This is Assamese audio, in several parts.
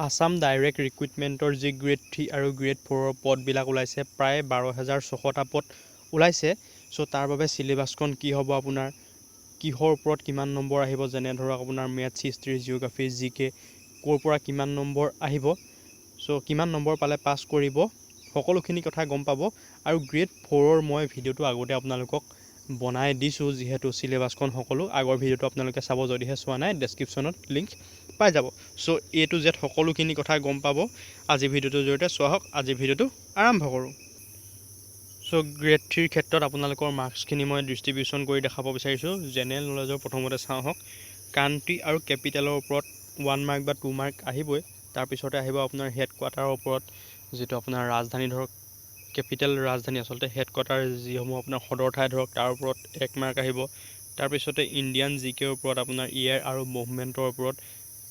আসাম ডাইৰেক্ট ৰিক্ৰুইটমেণ্টৰ যি গ্ৰেড 3 আৰু গ্ৰেড 4 পদবিলাক ওলাইছে প্ৰায় 12,600টা পদ ওলাইছে। চ' তাৰ বাবে চিলেবাছখন কি হ'ব আপোনাৰ কিহৰ ওপৰত কিমান নম্বৰ আহিব, যেনে ধৰক আপোনাৰ মেথছ, হিষ্ট্ৰী, জিঅ'গ্ৰাফী, জিকে ক'ৰ পৰা কিমান নম্বৰ আহিব, চ' কিমান নম্বৰ পালে পাছ কৰিব, সকলোখিনি কথা গম পাব। আৰু গ্ৰেড 4ৰ মই ভিডিঅ'টো আগতে আপোনালোকক বনাই দিছোঁ, যিহেতু চিলেবাছখন সকলো আগৰ ভিডিঅ'টো আপোনালোকে চাব, যদিহে চোৱা নাই ডেছক্ৰিপশ্যনত লিংক পাই যাব। চ' A to Z সকলোখিনি কথা গম পাব আজি ভিডিঅ'টোৰ জৰিয়তে। চোৱা হওক, আজি ভিডিঅ'টো আৰম্ভ কৰোঁ। চ' গ্ৰেড 3ৰ ক্ষেত্ৰত আপোনালোকৰ মাৰ্কছখিনি মই ডিষ্ট্ৰিবিউশ্যন কৰি দেখাব বিচাৰিছোঁ। জেনেৰেল নলেজৰ প্ৰথমতে চাওঁ হওক। কাণ্ট্ৰি আৰু কেপিটেলৰ ওপৰত 1 মাৰ্ক বা 2 মাৰ্ক আহিবই। তাৰপিছতে আহিব আপোনাৰ হেড কোৱাৰ্টাৰৰ ওপৰত, যিটো আপোনাৰ ৰাজধানী ধৰক কেপিটেল ৰাজধানী, আচলতে হেড কোৱাৰ্টাৰ যিসমূহ আপোনাৰ সদৰ ঠাই ধৰক তাৰ ওপৰত 1 মাৰ্ক আহিব। তাৰপিছতে ইণ্ডিয়ান জিকেৰ ওপৰত আপোনাৰ ইয়াৰ আৰু মুভমেণ্টৰ ওপৰত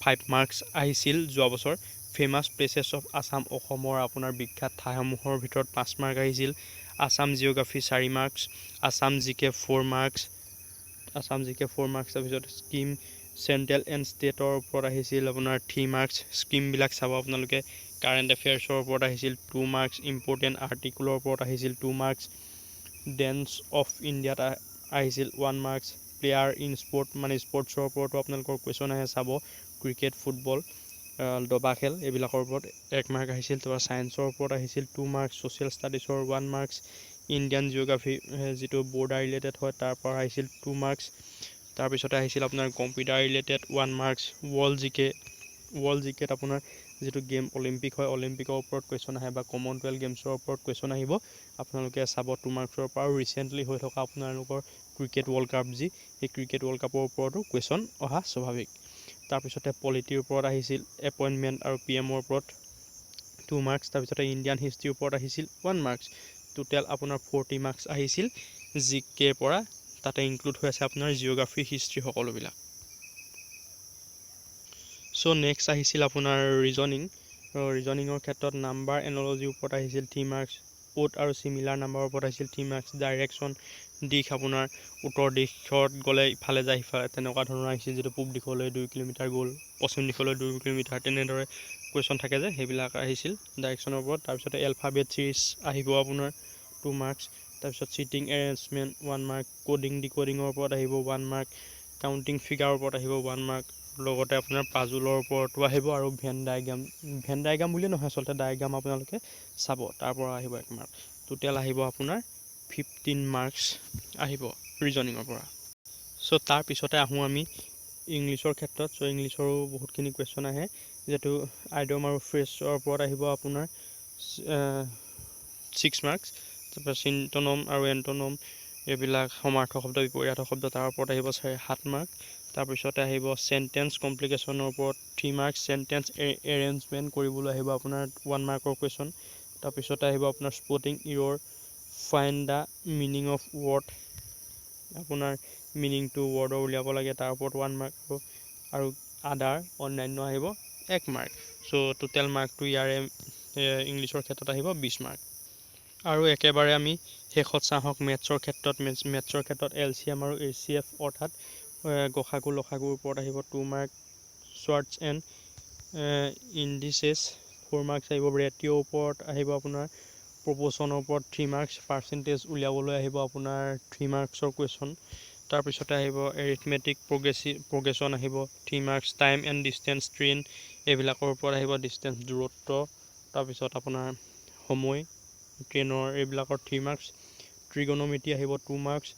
5 মাৰ্কছ আহিছিল যোৱা বছৰ। ফেমাছ প্লেচেছ অফ আছাম, অসমৰ আপোনাৰ বিখ্যাত ঠাইসমূহৰ ভিতৰত 5 মাৰ্ক আহিছিল। আছাম জিঅ'গ্ৰাফী 4 মাৰ্কছ, আছাম জিকে 4 মাৰ্কছ, তাৰপিছত স্কিম চেণ্ট্ৰেল এণ্ড ষ্টেটৰ ওপৰত আহিছিল আপোনাৰ 3 মাৰ্কছ। স্কিমবিলাক চাব আপোনালোকে। কাৰেণ্ট এফেয়াৰ্ছৰ ওপৰত আহিছিল 2 মাৰ্কছ, ইম্পৰ্টেণ্ট আৰ্টিকুলৰ ওপৰত আহিছিল 2 মাৰ্কছ, ডেন্স অফ ইণ্ডিয়াত আহিছিল 1 মাৰ্কছ, প্লেয়াৰ ইন স্পৰ্ট মানে স্পৰ্টছৰ ওপৰতো আপোনালোকৰ কুৱেশ্যন আহে চাব, ক্ৰিকেট, ফুটবল, দবা খেল এইবিলাকৰ ওপৰত 1 মাৰ্ক আহিছিল। তাৰপৰা ছায়েন্সৰ ওপৰত আহিছিল 2 মাৰ্কছ, ছ'চিয়েল ষ্টাডিছৰ 1 মাৰ্কছ, ইণ্ডিয়ান জিঅ'গ্ৰাফী যিটো বৰ্ডাৰ ৰিলেটেড হয় তাৰ পৰা আহিছিল 2 মাৰ্কছ। তাৰপিছতে আহিছিল আপোনাৰ কম্পিউটাৰ ৰিলেটেড 1 মাৰ্কছ, ৱৰ্ল্ড জিকেত আপোনাৰ যিটো গেম অলিম্পিক হয়, অলিম্পিকৰ ওপৰত কুৱেশ্যন আহে বা কমনৱেলথ গেমছৰ ওপৰত কুৱেশ্যন আহিব, আপোনালোকে চাব 2 মাৰ্কছৰ পৰা। আৰু ৰিচেণ্টলি হৈ থকা আপোনালোকৰ ক্ৰিকেট ৱৰ্ল্ড কাপ সেই ক্ৰিকেট ৱৰ্ল্ড কাপৰ ওপৰতো কুৱেশ্যন অহা স্বাভাৱিক। তাৰপিছতে পলিটিৰ ওপৰত আহিছিল এপইণ্টমেণ্ট আৰু PMৰ ওপৰত 2 মাৰ্কছ। তাৰপিছতে ইণ্ডিয়ান হিষ্ট্ৰীৰ ওপৰত আহিছিল 1 মাৰ্কছ। টোটেল আপোনাৰ 40 মাৰ্কছ আহিছিল জিকেৰ পৰা, তাতে ইনক্লুড হৈ আছে আপোনাৰ জিঅ'গ্ৰাফী, হিষ্ট্ৰী সকলোবিলাক। চ' নেক্সট আহিছিল আপোনাৰ ৰিজনিঙৰ ক্ষেত্ৰত নাম্বাৰ এনলজিৰ ওপৰত আহিছিল 3 মাৰ্কছ, ওড আৰু চিমিলাৰ নাম্বাৰৰ ওপৰত আহিছিল 3 মাৰ্কছ, ডাইৰেকশ্যন দিশ আপোনাৰ উত্তৰ দিশত গ'লে ইফালে যায় সিফালে তেনেকুৱা ধৰণৰ আহিছিল, যিটো পূব দিশলৈ 2 কিলোমিটাৰ গ'ল, পশ্চিম দিশলৈ 2 কিলোমিটাৰ, তেনেদৰে কুৱেশ্যন থাকে যে সেইবিলাক আহিছিল ডাইৰেকশ্যনৰ ওপৰত। তাৰপিছতে এলফাবেট ছিৰিজ আহিব আপোনাৰ 2 মাৰ্কছ। তাৰপিছত চিটিং এৰেঞ্জমেণ্ট 1 মাৰ্ক, কোডিং ডিকোডিঙৰ ওপৰত আহিব 1 মাৰ্ক, কাউণ্টিং ফিগাৰৰ ওপৰত আহিব 1 মাৰ্ক, লগতে আপোনাৰ পাজুলৰ ওপৰতো আহিব আৰু ভেন ডায়েগ্ৰাম বুলিয়ে নহয়, আচলতে ডায়েগ্ৰাম আপোনালোকে চাব, তাৰ পৰা আহিব 1 মাৰ্ক। টোটেল আহিব আপোনাৰ 15 মাৰ্কছ আহিব ৰিজনিঙৰ পৰা। চ' তাৰপিছতে আহোঁ আমি ইংলিছৰ ক্ষেত্ৰত। চ' ইংলিছৰো বহুতখিনি কুৱেশ্যন আহে, যিহেতু আইডম আৰু ফ্ৰেছৰ ওপৰত আহিব আপোনাৰ 6 মাৰ্কছ। তাৰপৰা চিন্টনম আৰু এণ্টনম এইবিলাক সমাৰ্থক শব্দ, বিপৰীয়াৰ্থক শব্দ, তাৰ ওপৰত আহিব 7 মাৰ্ক। তাৰপিছতে আহিব চেণ্টেন্স কমপ্লিকেশ্যনৰ ওপৰত 3 মাৰ্কছ, চেণ্টেন্স এৰেঞ্জমেণ্ট কৰিবলৈ আহিব আপোনাৰ 1 মাৰ্কৰ কুৱেশ্যন। তাৰপিছতে আহিব আপোনাৰ spotting error, find the meaning of word, আপোনাৰ মিনিংটো ৱৰ্ডৰ উলিয়াব লাগে, তাৰ ওপৰত 1 মাৰ্ক আৰু আদাৰ অন্যান্য আহিব 1 মাৰ্ক। চ' টোটেল মাৰ্কটো ইয়াৰে ইংলিছৰ ক্ষেত্ৰত আহিব 20 মাৰ্ক। আৰু একেবাৰে আমি শেষত চাওঁ মেথছৰ ক্ষেত্ৰত LCM আৰু HCF অৰ্থাৎ গসাগু লসাগুৰ ওপৰত আহিব 2 মাৰ্ক, শ্বৰ্টছ এণ্ড ইণ্ডিচেছ 4 মাৰ্কছ আহিব, ৰেটিঅ'ৰ ওপৰত আহিব আপোনাৰ প্ৰপ'ৰ্শ্যনৰ ওপৰত 3 মাৰ্কছ, পাৰ্চেণ্টেজ উলিয়াবলৈ আহিব আপোনাৰ 3 মাৰ্কছৰ কুৱেশ্যন। তাৰপিছতে আহিব এৰিথমেটিক প্ৰগ্ৰেশ্যন আহিব 3 marks, time and distance train এইবিলাকৰ ওপৰত আহিব, ডিষ্টেঞ্চ দূৰত্ব, তাৰপিছত আপোনাৰ সময় ট্ৰেইনৰ এইবিলাকৰ 3 মাৰ্কছ, ট্ৰিগন'মেট্ৰি আহিব 2 মাৰ্কছ।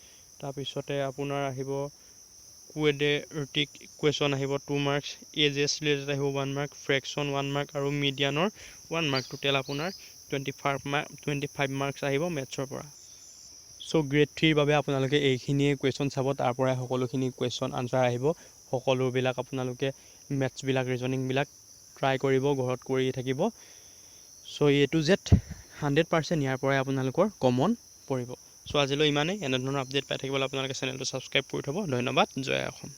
তাৰপিছতে আপোনাৰ আহিব কুৱেড্ৰেটিক কুৱেশ্যন আহিব 2 মাৰ্কছ, এজেছ ৰিলেটেড আহিব 1 মাৰ্ক, ফ্ৰেকশ্যন 1 মাৰ্ক আৰু মিডিয়ানৰ 1 মাৰ্ক। টোটেল আপোনাৰ 25 মাৰ্কছ আহিব মেথছৰ পৰা। চ' গ্ৰেড 3ৰ বাবে আপোনালোকে এইখিনিয়ে কুৱেশ্যন চাব, তাৰ পৰাই সকলোখিনি কুৱেশ্যন আনচাৰ আহিব। সকলোবিলাক আপোনালোকে মেথছবিলাক ৰিজনিংবিলাক ট্ৰাই কৰিব, ঘৰত কৰি থাকিব। চ' A to Z 100% ইয়াৰ পৰাই আপোনালোকৰ কমন পৰিব। চ' আজিলৈ ইমানেই। এনেধৰণৰ আপডেট পাই থাকিবলৈ আপোনালোকে চেনেলটো ছাবস্ক্ৰাইব কৰি থ'ব। ধন্যবাদ। জয় অসম।